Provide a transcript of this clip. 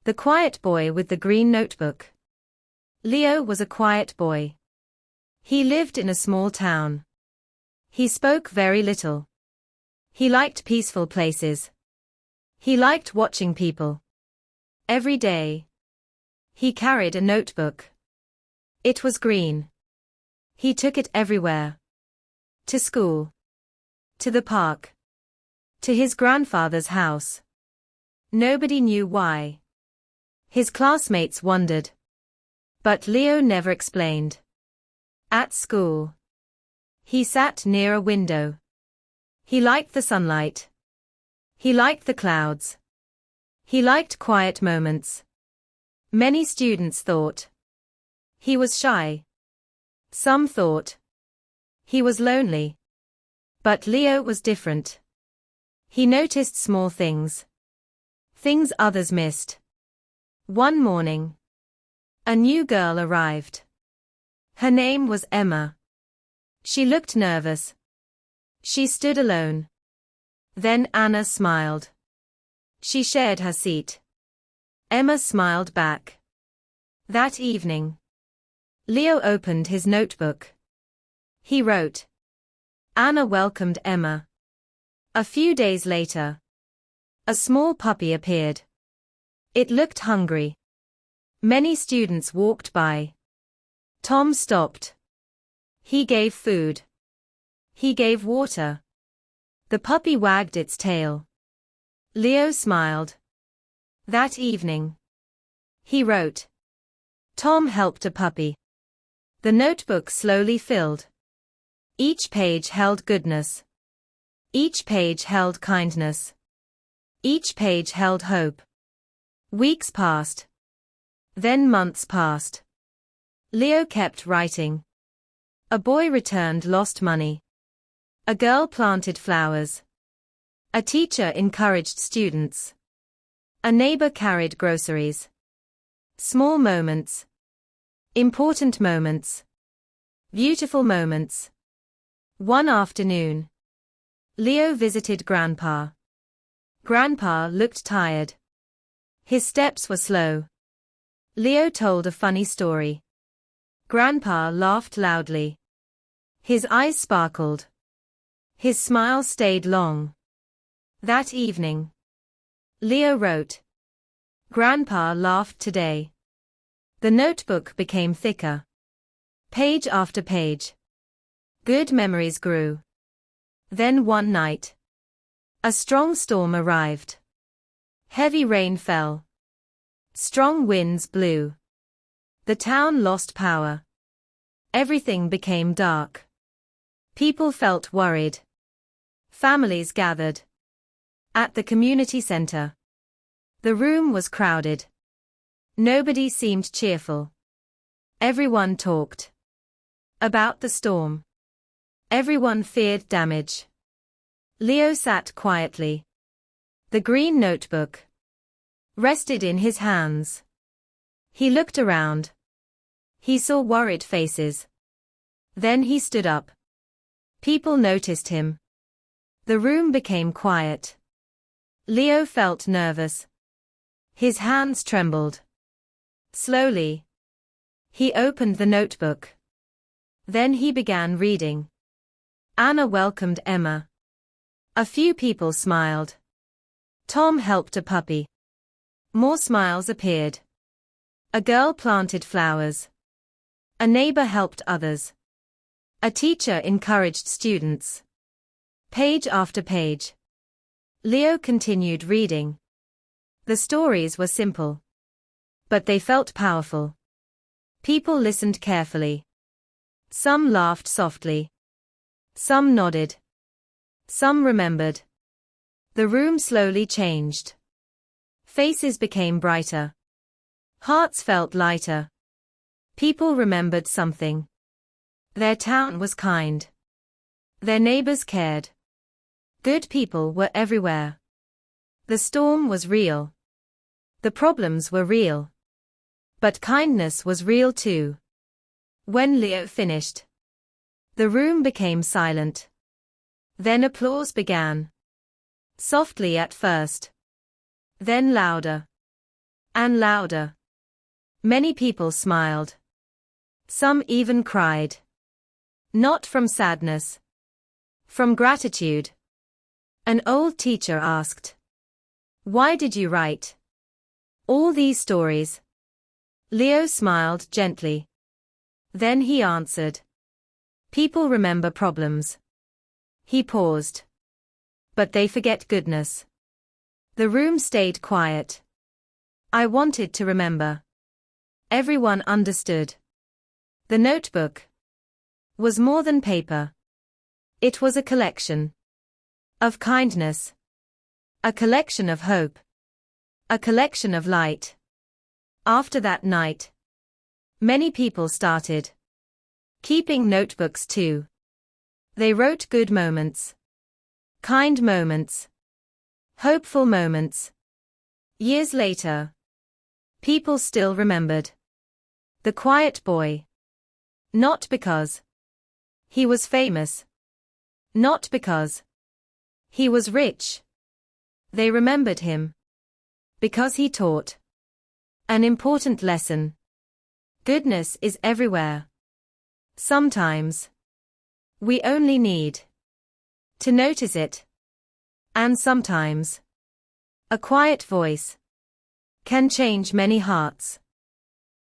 The quiet boy with the green notebook. Leo was a quiet boy. He lived in a small town. He spoke very little. He liked peaceful places. He liked watching people. Every day, he carried a notebook. It was green. He took it everywhere. To school. To the park. To his grandfather's house. Nobody knew why. His classmates wondered. But Leo never explained. At school, he sat near a window. He liked the sunlight. He liked the clouds. He liked quiet moments. Many students thought he was shy. Some thought he was lonely. But Leo was different. He noticed small things. Things others missed. One morning, a new girl arrived. Her name was Emma. She looked nervous. She stood alone. Then Anna smiled. She shared her seat. Emma smiled back. That evening, Leo opened his notebook. He wrote. Anna welcomed Emma. A few days later, a small puppy appeared. It looked hungry. Many students walked by. Tom stopped. He gave food. He gave water. The puppy wagged its tail. Leo smiled. That evening, he wrote. Tom helped a puppy. The notebook slowly filled. Each page held goodness. Each page held kindness. Each page held hope. Weeks passed. Then months passed. Leo kept writing. A boy returned lost money. A girl planted flowers. A teacher encouraged students. A neighbor carried groceries. Small moments. Important moments. Beautiful moments. One afternoon, Leo visited Grandpa. Grandpa looked tired. His steps were slow. Leo told a funny story. Grandpa laughed loudly. His eyes sparkled. His smile stayed long. That evening, Leo wrote. Grandpa laughed today. The notebook became thicker. Page after page. Good memories grew. Then one night, a strong storm arrived. Heavy rain fell. Strong winds blew. The town lost power. Everything became dark. People felt worried. Families gathered. At the community center. The room was crowded. Nobody seemed cheerful. Everyone talked about the storm. Everyone feared damage. Leo sat quietly. The green notebook rested in his hands. He looked around. He saw worried faces. Then he stood up. People noticed him. The room became quiet. Leo felt nervous. His hands trembled. Slowly, he opened the notebook. Then he began reading. Anna welcomed Emma. A few people smiled. Tom helped a puppy. More smiles appeared. A girl planted flowers. A neighbor helped others. A teacher encouraged students. Page after page. Leo continued reading. The stories were simple. But they felt powerful. People listened carefully. Some laughed softly. Some nodded. Some remembered. The room slowly changed. Faces became brighter. Hearts felt lighter. People remembered something. Their town was kind. Their neighbors cared. Good people were everywhere. The storm was real. The problems were real. But kindness was real too. When Leo finished, the room became silent. Then applause began. Softly at first. Then louder. And louder. Many people smiled. Some even cried. Not from sadness. From gratitude. An old teacher asked, "Why did you write all these stories?" Leo smiled gently. Then he answered, "People remember problems." He paused. "But they forget goodness." The room stayed quiet. I wanted to remember. Everyone understood. The notebook was more than paper. It was a collection of kindness. A collection of hope. A collection of light. After that night, many people started keeping notebooks too. They wrote good moments, kind moments, hopeful moments. Years later, people still remembered the quiet boy. Not because he was famous. Not because he was rich. They remembered him because he taught an important lesson. Goodness is everywhere. Sometimes we only need to notice it. And sometimes a quiet voice can change many hearts.